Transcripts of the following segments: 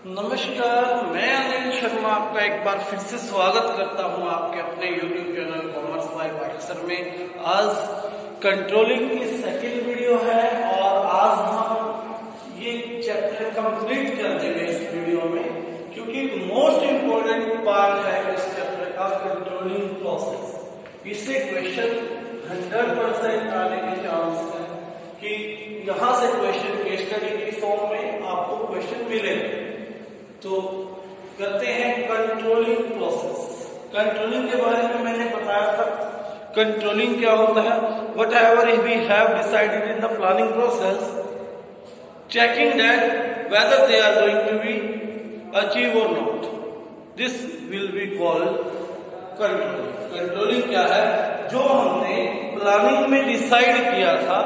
नमस्कार, मैं अनिल शर्मा आपका एक बार फिर से स्वागत करता हूं आपके अपने YouTube चैनल कॉमर्स लाइव आर्ट्सर में। आज कंट्रोलिंग की सेकंड वीडियो है और आज हम ये चैप्टर कंप्लीट कर देंगे इस वीडियो में, क्योंकि मोस्ट इम्पोर्टेंट पार्ट है इस चैप्टर का कंट्रोलिंग प्रोसेस। इससे क्वेश्चन 100% आने के चांस है कि यहाँ से क्वेश्चन केस स्टडी की फॉर्म में आपको क्वेश्चन मिलेगा। तो करते हैं कंट्रोलिंग प्रोसेस। कंट्रोलिंग के बारे में मैंने बताया था। कंट्रोलिंग क्या होता है? Whatever we have decided in the planning process, checking that whether they are going to be achieve और not, this will be called controlling. Controlling क्या है? जो हमने प्लानिंग में डिसाइड किया था,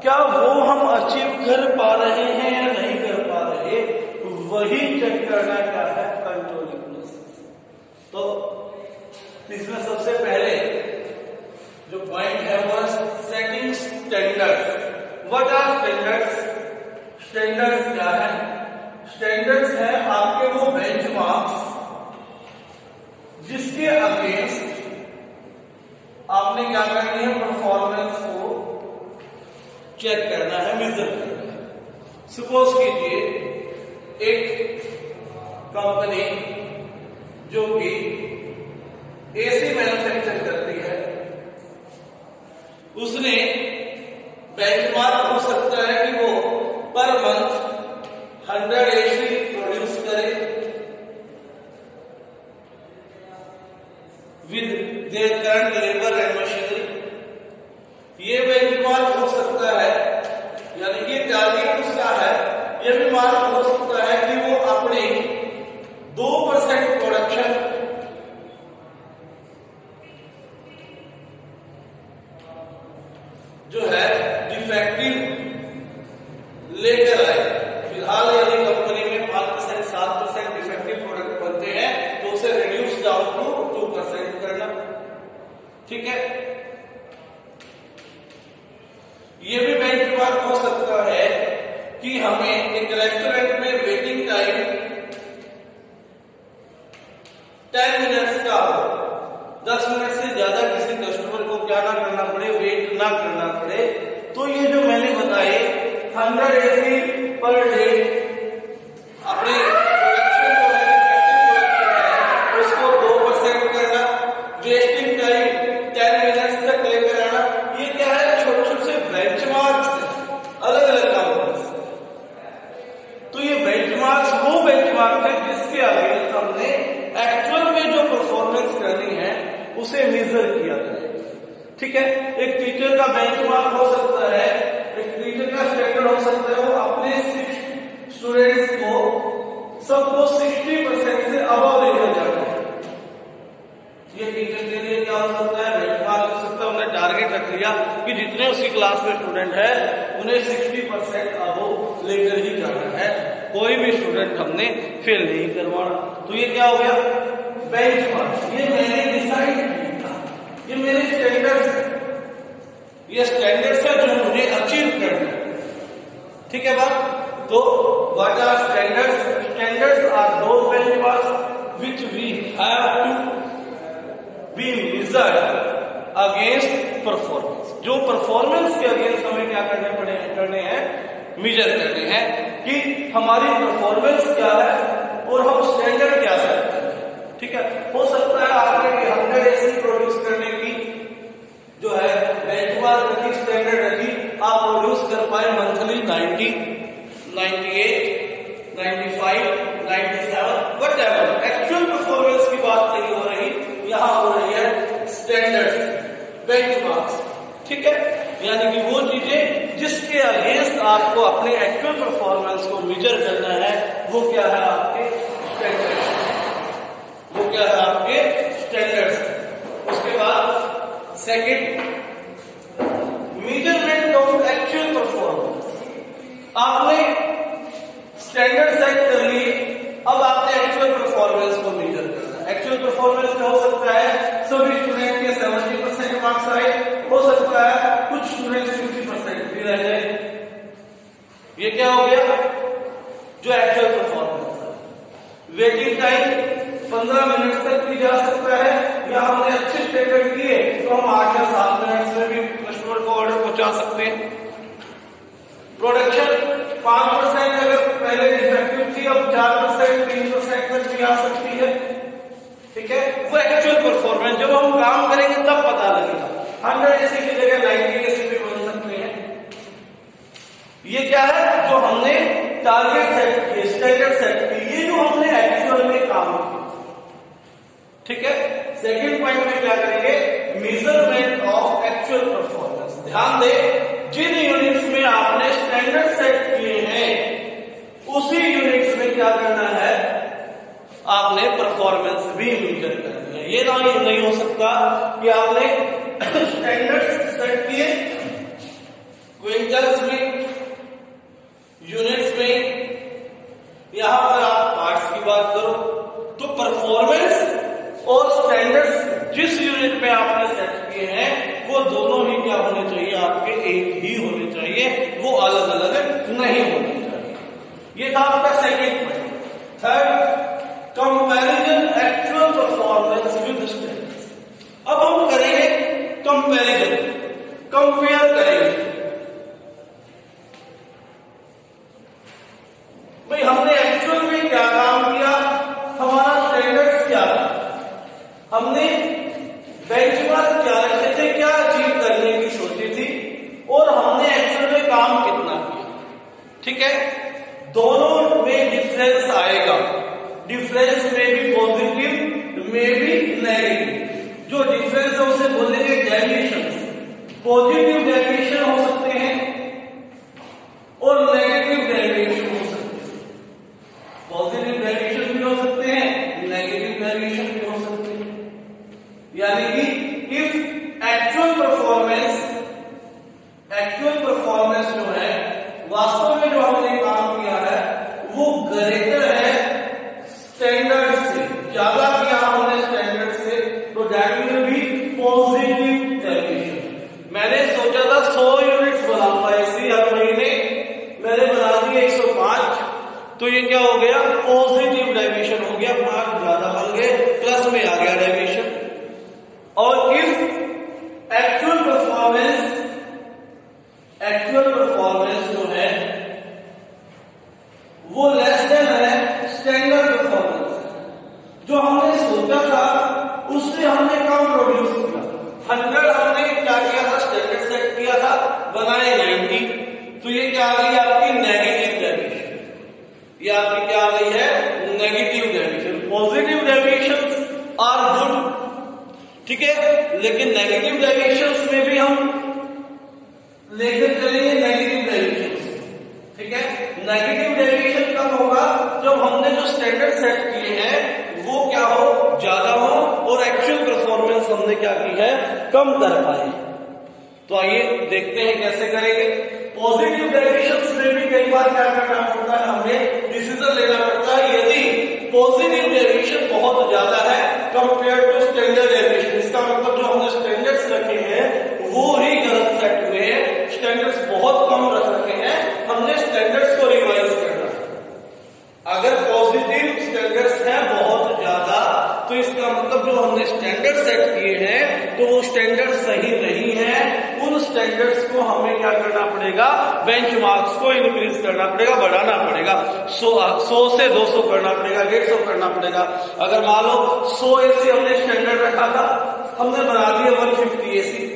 क्या वो हम अचीव कर पा रहे हैं या नहीं कर पा रहे, वही चेक करना क्या है कंट्रोलिंग प्रोसेस। तो इसमें सबसे पहले जो पॉइंट है वो setting standards. What are standards? Standards क्या है? स्टैंडर्ड्स है आपके वो बेंचमार्क्स जिसके अगेंस्ट आपने क्या करनी है, परफॉर्मेंस को चेक करना है, मेजर करना है। सपोज कीजिए एक कंपनी जो कि एसी मैन्युफैक्चर करती है, उसने बेंचमार्क हो सकता है कि वो पर मंथ 100 एसी प्रोड्यूस करे with their current labour and machinery. ये बेंचमार्क हो सकता है, यानी कि टारगेट उसका है। यह भी मार्क हो सकता है कि वो अपने 2% प्रोडक्शन जो है डिफेक्टिव लेकर आए। फिलहाल यदि कंपनी में 5% 7% डिफेक्टिव प्रोडक्ट बनते हैं तो उसे रिड्यूस डाउन टू 2% करना। ठीक है, यह भी बेंचमार्क हो सकता है कि हमें एक रेस्टोरेंट में वेटिंग टाइम 10 मिनट्स का हो, 10 मिनट से ज्यादा किसी कस्टमर को क्या ना करना पड़े, वेट ना करना पड़े। तो ये जो मैंने बताए 100 एसी पर डे अपने प्रोडक्शन को है उसको 2% करना, वेस्टिंग टाइम 10 मिनट्स तक लेकर आना। ये क्या है? छोटे छोटे से बेंचमार्क्स अलग अलग काम। तो ये बेंचमार्क्स वो बेंचमार्क है जिसके आगे हमने एक्चुअल में जो परफॉर्मेंस करनी है उसे मेजर किया जाए। ठीक है, एक टीचर का बेंचमार्क हो सकता है, एक टीचर का स्टैंडर्ड हो सकता है वो अपने स्टूडेंट्स को सबको 60% से अबव लेकर जाना है। ये टीचर के लिए क्या हो सकता है? बेंचमार्क हो सकता है। उन्हें टारगेट रख लिया कि जितने उसकी क्लास में स्टूडेंट है उन्हें 60% अबव लेकर ही जाना है, कोई भी स्टूडेंट हमने फेल नहीं करवाना। तो ये क्या हो गया? बेंचमार्क। ये मैंने डिसाइड किया, ये मेरे स्टैंडर्ड्स है, ये स्टैंडर्ड्स है जो मुझे अचीव करना है। ठीक है बात? तो what are standards? Standards are those benchmarks which we have to be measured against performance. जो परफॉर्मेंस के अगेंस्ट हमें क्या करने हैं, मेजर करने हैं कि हमारी परफॉर्मेंस क्या है और हम स्टैंडर्ड क्या सकते हैं। ठीक है, हो सकता है आपने 100 एसी प्रोड्यूस करने की जो है बेंचमार्क रखी, स्टैंडर्ड रखी, आप प्रोड्यूस कर पाए monthly 90, 98, 95, 97, what ever. Actual performance की बात नहीं हो रही, यहां हो रही है स्टैंडर्ड बेंचमार्क्स। ठीक है, यानी कि वो चीजें जिसके अगेंस्ट आपको अपने एक्चुअल परफॉर्मेंस को मेजर करना है, वो क्या है? आपके स्टैंडर्ड्स। वो क्या है? आपके स्टैंडर्ड्स। उसके बाद second, measurement of actual performance. आपने स्टैंडर्ड सेट कर लिए, अब आपने एक्चुअल परफॉर्मेंस को मेजर करना। एक्चुअल परफॉर्मेंस में हो सकता है सभी स्टूडेंट के 70% मार्क्स आए, हो सकता है कुछ स्टूडेंट 50% भी रह जाए। ये क्या हो गया? जो एक्चुअल परफॉर्मेंस है। वेटिंग टाइम 15 मिनट तक की जा सकता है, या हमने अच्छे स्टैंडर्ड किए तो हम 8 या 7 मिनट में भी कस्टमर को ऑर्डर पहुंचा सकते हैं। प्रोडक्शन 5% अगर पहले डिफेक्टिव थी, अब 4%, 3% तक भी आ सकती है। ठीक है, वो एक्चुअल परफॉर्मेंस जब हम काम करेंगे तब पता लगेगा। 100 एसी की जगह 90 एसी भी बन सकते हैं। ये क्या है, जो हमने टारगेट सेट किए, स्टैंडर्ड सेट किए, ये जो हमने एक्चुअल में काम किया। ठीक है, सेकंड पॉइंट में क्या करेंगे, मेजरमेंट ऑफ एक्चुअल परफॉर्मेंस। ध्यान दें, जिन यूनिट्स में आपने स्टैंडर्ड सेट किए हैं उसी यूनिट्स में क्या करना है, आपने परफॉर्मेंस भी मीटर करनी है। ये नहीं हो सकता कि आपने स्टैंडर्ड सेट किए क्विंटल्स में, यूनिट्स में, यहां पर आप पार्ट्स की बात करो तो परफॉर्मेंस और स्टैंडर्ड्स जिस यूनिट में आपने सेट किए हैं वो दोनों ही क्या होने चाहिए, आपके एक ही होने चाहिए, वो अलग अलग नहीं होने चाहिए। ये था आपका second point. Third, comparison actual performance with standards. अब हम करेंगे कंपैरिजन, कंपेयर करेंगे। भाई हमने एक्चुअल में क्या काम किया, हमारा स्टैंडर्ड्स क्या था, हमने बेंचमार्क क्या रखे थे, क्या अचीव करने की सोची थी, और हमने एक्चुअल में काम कितना किया। ठीक है, दोनों में डिफरेंस आएगा। डिफरेंस में भी पॉजिटिव में भी नेगेटिव। जो डिफरेंस है उसे बोलेंगे डेविएशन। पॉजिटिव डेविएशन हो सकते हैं और नेगेटिव डेविएशन हो सकते हैं। पॉजिटिव डेविएशन भी हो सकते हैं, नेगेटिव डेविएशन भी हो सकते हैं। यानी कि इफ एक्चुअल परफॉर्मेंस जो है, वास्तव में जो हमने काम किया है वो ग्रेटर है स्टैंडर्ड से, ज्यादा किया हमने स्टैंडर्ड से, तो that will be positive deviation. मैंने सोचा था 100 यूनिट्स बनाऊंगा ऐसी हर महीने, मैंने बना दिए 105, तो ये क्या हो गया, पॉजिटिव डेविएशन हो गया, मार्क ज्यादा बन गए, प्लस में आ गया डेविएशन। और इफ एक्चुअल परफॉर्मेंस जो है वो लेस देन है स्टैंडर्ड परफॉर्मेंस, जो हमने सोचा था उससे हमने कम प्रोड्यूस किया। 100 हमने क्या किया था, स्टैंडर्ड सेट किया था, बनाए 90, तो ये क्या आ गई आपकी नेगेटिव डेविएशन। ये आपकी क्या आ गई है, negative deviation. Positive deviation are good, ठीक है, लेकिन नेगेटिव डेविएशंस में भी हम लेकर चलेंगे नेगेटिव डेविएशंस। ठीक है, नेगेटिव डेविएशन कब होगा, जब हमने जो स्टैंडर्ड सेट किए हैं वो क्या हो, ज्यादा हो, और एक्चुअल परफॉर्मेंस हमने क्या की है, कम कर पाए। तो आइए देखते हैं कैसे करेंगे। पॉजिटिव डेविएशंस में भी कई बार क्या करना पड़ता है, हमें डिसीजन लेना पड़ता है। यदि पॉजिटिव डेविएशन बहुत ज्यादा है कंपेयर टू स्टैंडर्ड डेविएशन, इसका मतलब जो हमने स्टैंडर्ड्स रखे हैं वो ही गलत सेट हुए हैं, स्टैंडर्ड्स बहुत कम रख रखे हैं, हमने स्टैंडर्ड्स को रिवाइज करना है। अगर पॉजिटिव स्टैंडर्ड्स हैं बहुत ज्यादा, तो इसका मतलब जो हमने स्टैंडर्ड सेट किए हैं तो वो स्टैंडर्ड सही नहीं है। उन स्टैंडर्ड्स को हमें क्या करना पड़ेगा, बेंचमार्क्स को इंक्रीज करना पड़ेगा, बढ़ाना पड़ेगा। 100 से 200 करना पड़ेगा, 150 करना पड़ेगा। अगर मान लो 100 एसी हमने स्टैंडर्ड रखा था, हमने बना दिया 150 एसी,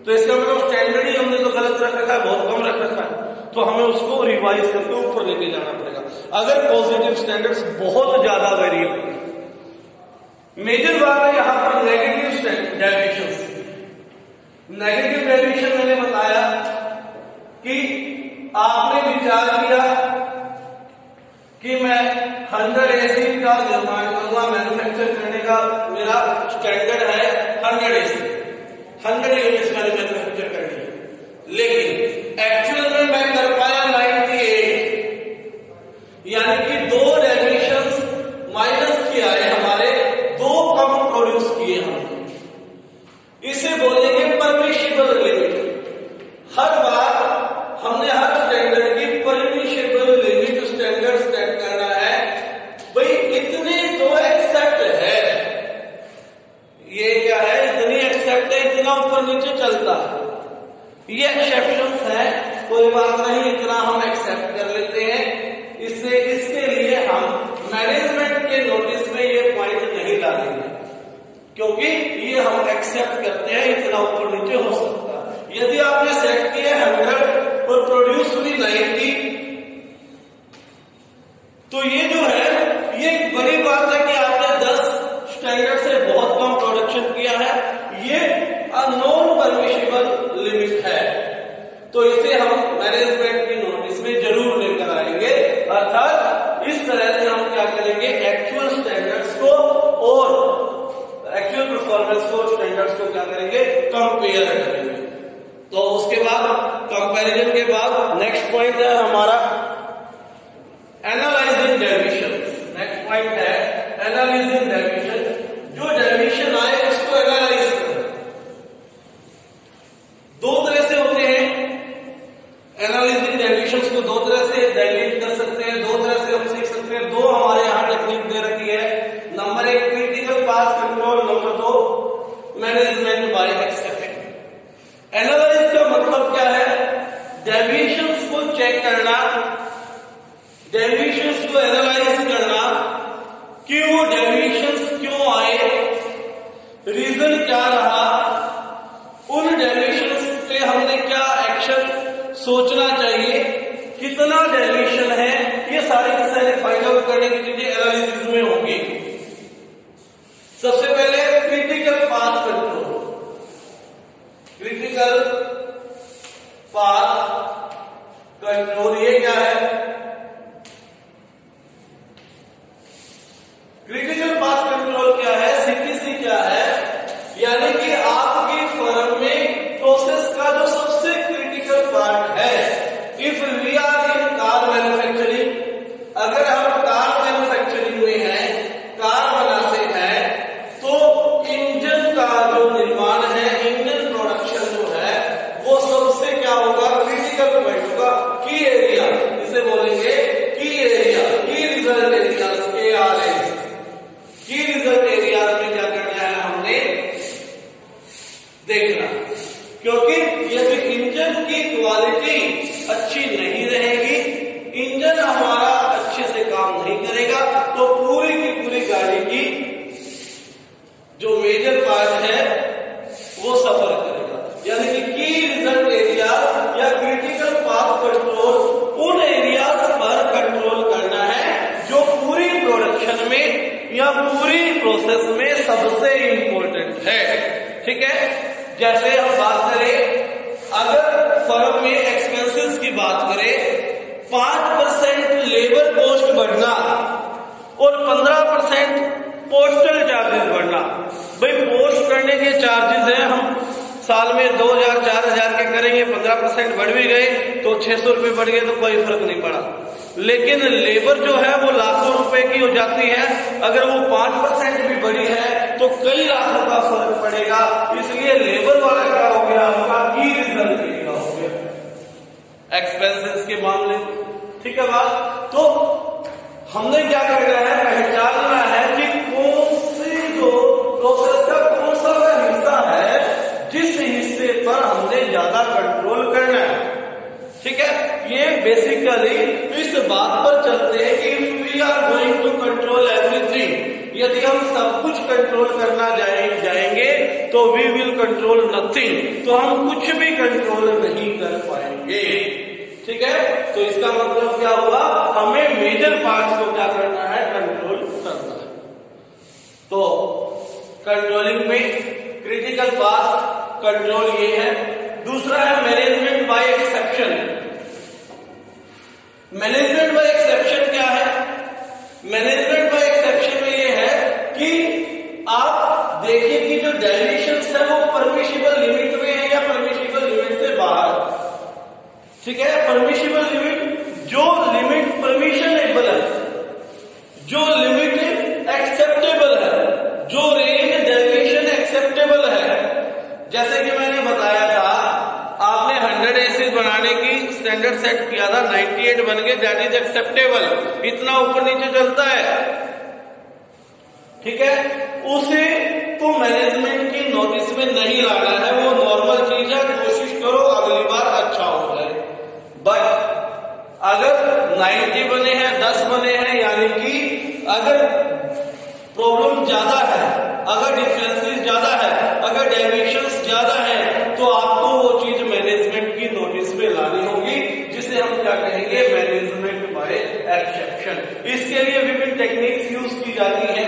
तो इसका मतलब स्टैंडर्ड ही हमने तो गलत रख रखा है, बहुत कम रख रखा है, तो हमें उसको रिवाइज करके ऊपर लेके जाना पड़ेगा। अगर पॉजिटिव स्टैंडर्ड्स बहुत ज्यादा वेरी होंगे। मेजर बात है यहां पर नेगेटिव डेविएशन। नेगेटिव डेविएशन मैंने बताया कि आपने विचार किया कि मैं 100 एसी का निर्माण करूंगा, मैन्युफैक्चर करने का मेरा स्टैंडर्ड है 100 एसी, 100 यूनिट्स मैंने मैन्युफैक्चर करनी है, लेकिन एक्चुअल में मैं कर पाया 98, यानी कि 2 डेविएशंस माइनस किया है, हमारे 2 कम प्रोड्यूस किए हमने। इसे बोलेंगे परमिशिबल लिमिट। हर बार हमने हर स्टैंडर्ड की परमिशिबल लिमिट स्टैंडर्ड सेट करना है। भाई ये एक्सेप्शंस है, कोई बात नहीं, इतना हम एक्सेप्ट कर लेते हैं। इसके लिए हम मैनेजमेंट के नोटिस में ये पॉइंट नहीं डालेंगे, क्योंकि ये हम एक्सेप्ट करते हैं, इतना ऊपर नीचे हो सकता है। यदि आपने सेट किया 100 और प्रोड्यूस हुई 90, तो ये जो है ये एक बड़ी बात है कि आपने 10 स्टैंडर्ड से बहुत कम प्रोडक्शन किया है, ये अननोन परमिशिबल लिमिट है, तो इसे हम मैनेजमेंट की नोटिस में जरूर लेकर आएंगे। अर्थात इस तरह से हम क्या करेंगे, एक्चुअल स्टैंडर्ड्स को और एक्चुअल परफॉर्मेंस को, स्टैंडर्ड्स को क्या करेंगे, कंपेयर करेंगे। तो उसके बाद कंपैरिजन के बाद नेक्स्ट पॉइंट है हमारा एनालाइजिंग डेविएशन। नेक्स्ट पॉइंट है एनालाइजिंग डेविएशन। जो डेविएशन आए उसको एनालाइज करना। दो तरह से होते हैं एनालाइजिंग डेविएशंस को, दो तरह से डेविएट कर सकते हैं, दो तरह से हम सीख सकते हैं। दो हमारे यहां टेक्निक दे रखी है। Number 1 critical path control, number 2 management by exception. Analyse का मतलब क्या है, डेविएशंस को चेक करना, डेविएशंस को एनालाइज करना कि वो डेविएशंस क्यों आए, रीजन क्या रहा, उन डेविएशंस पे हमने क्या एक्शन सोचना चाहिए, कितना डेविएशन है, ये सारी की सारी फाइंड आउट करने की चीजें एनालिसिस में होंगी। सबसे पहले critical path control. Critical path control ये क्या है, क्रिटिकल पाथ कंट्रोल क्या है, सीपीसी क्या है, यानी कि आपकी फर्म में प्रोसेस का जो सबसे क्रिटिकल पार्ट है। If we are in car manufacturing, अगर हम कार मैन्युफैक्चरिंग में हैं, कार बनाते हैं, तो इंजन का जो निर्माण है, इंजन प्रोडक्शन जो है, वो सबसे क्या होगा, क्रिटिकल पॉइंट होगा, की एरिया, इसे बोलेंगे की एरिया, की रिजल्ट एरिया, KRA। की रिजल्ट एरिया में क्या करना है हमने देखना, क्योंकि यदि इंजन की क्वालिटी अच्छी नहीं रहेगी, इंजन हमारा अच्छे से काम नहीं करेगा, तो पूरी की पूरी गाड़ी की जो मेजर पार्ट है वो सफर करेगा। यानी कि रिजल्ट एरिया या क्रिटिकल पाथ कंट्रोल उन एरियाज पर कंट्रोल करना है जो पूरी प्रोडक्शन में या पूरी प्रोसेस में सबसे इंपॉर्टेंट है। ठीक है, जैसे हम बात करें, अगर फर्म में एक्सपेंसेस की बात करें, 5% लेबर कॉस्ट बढ़ना और 15% पोस्टल चार्जेस बढ़ना। भाई पोस्ट करने के चार्जेस हैं, हम साल में 2000-4000 के करेंगे, 15% बढ़ भी गए तो 600 रुपये बढ़ गए तो कोई फर्क नहीं पड़ा। लेकिन लेबर जो है वो लाखों रुपए की हो जाती है, अगर वो 5% भी बढ़ी है तो कई लाखों का फर्क पड़ेगा। इसलिए लेबर वाला क्या हो गया, आपका की रिजल्ट एरिया हो गया एक्सपेंसेस के मामले। ठीक है बात, तो हमने क्या करना है, पहचानना है कि कौन सी जो प्रोसेस का कौन सा हिस्सा है जिस हिस्से पर हमने ज्यादा कंट्रोल करना है। ठीक है, ये बेसिकली इस बात पर चलते हैं कि if we are going to control everything, यदि हम सब कुछ कंट्रोल करना जाएंगे तो वी विल कंट्रोल नथिंग, तो हम कुछ भी कंट्रोल नहीं कर पाएंगे। ठीक है, तो इसका मतलब क्या हुआ, हमें मेजर पार्ट्स को क्या करना है, कंट्रोल करना है। तो कंट्रोलिंग में क्रिटिकल पाथ कंट्रोल ये है। दूसरा है management by exception. Management by exception क्या है, मैनेजमेंट बाय एक्सेप्शन में ये है कि आप देखिए कि जो डेविएशंस है वो परमिशिबल लिमिट में है या परमिशिबल लिमिट से बाहर। ठीक है, परमिशिबल लिमिट, जो लिमिट परमिशनेबल है, जो लिमिट एक्सेप्टेबल है, जो रेंज डेविएशन एक्सेप्टेबल है। जैसे कि मैंने बताया था, आपने 100 एसिड बनाने की स्टैंडर्ड सेट किया था, 98 बन गए, दैट इज एक्सेप्टेबल, इतना ऊपर नीचे चलता है। ठीक है, उसे तो मैनेजमेंट की नोटिस में नहीं लाना है, वो नॉर्मल चीज है, कोशिश करो अगली बार अच्छा हो जाए। बट अगर 90 बने हैं, 10 बने हैं, यानी कि अगर प्रॉब्लम ज्यादा है, अगर डिफरेंसेस ज्यादा है, अगर डेविएशंस ज्यादा है, तो आपको वो चीज मैनेजमेंट की नोटिस में लानी होगी, जिसे हम क्या कहेंगे, मैनेजमेंट बाय एक्सेप्शन। इसके लिए विभिन्न टेक्निक्स यूज की जाती है।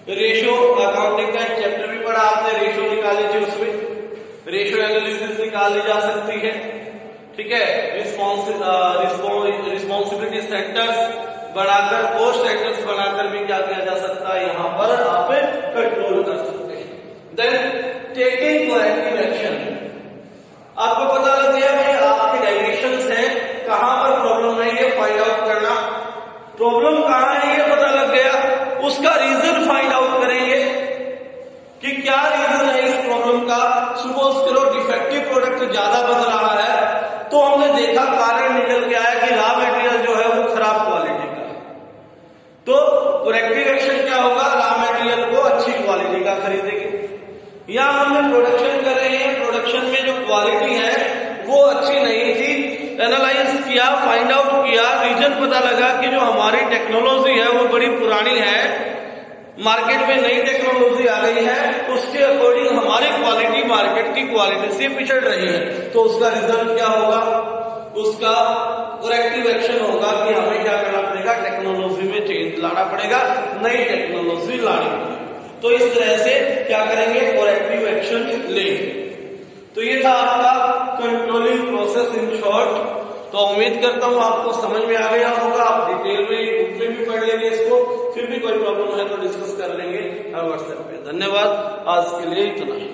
रेशो अकाउंटिंग का एक चैप्टर भी पढ़ा आपने, रेशो निकाली थी, उसमें रेशो एनालिसिस निकाली जा सकती है। ठीक है, रिस्पॉन्सिबिलिटी सेंटर्स बनाकर, कोस्ट सेंटर्स बनाकर भी क्या किया जा सकता है, यहां पर आप कंट्रोल कर सकते हैं। देन टेकिंग करेक्टिव एक्शन, आपको पता लग गया भाई आपके डायरेक्शंस हैं, कहां पर प्रॉब्लम है ये फाइंड आउट करना, प्रॉब्लम कहां है ये पता लग गया, उसका रीजन फाइंड आउट करेंगे कि क्या रीजन है इस प्रॉब्लम का। सपोज करो डिफेक्टिव प्रोडक्ट ज्यादा बन रहा है, तो हमने देखा कारण निकल के आया कि रॉ मटेरियल जो है वो खराब क्वालिटी का है, तो करेक्टिव एक्शन क्या होगा, रॉ मटेरियल को अच्छी क्वालिटी का खरीदेंगे। या हमने प्रोडक्शन कर रहे हैं, प्रोडक्शन में जो क्वालिटी है वो अच्छी नहीं थी, एनालाइज किया, फाइंड आउट किया, रीजन पता लगा कि जो हमारी टेक्नोलॉजी है वो बड़ी पुरानी है, मार्केट में नई टेक्नोलॉजी आ गई है, उसके अकॉर्डिंग हमारी क्वालिटी मार्केट की क्वालिटी से पिछड़ रही है, तो उसका रिजल्ट क्या होगा, उसका करेक्टिव एक्शन होगा कि हमें क्या करना पड़ेगा, टेक्नोलॉजी में चेंज लाना पड़ेगा, नई टेक्नोलॉजी लानी पड़ेगी। तो इस तरह से क्या करेंगे, करेक्टिव एक्शन लेंगे। तो ये था आपका कंट्रोलिंग प्रोसेस इन शॉर्ट। तो उम्मीद करता हूं आपको समझ में आ गया होगा, आप डिटेल में बुक में भी पढ़ लेंगे इसको, फिर भी कोई प्रॉब्लम है तो डिस्कस कर लेंगे व्हाट्सएप पे। धन्यवाद, आज के लिए इतना ही।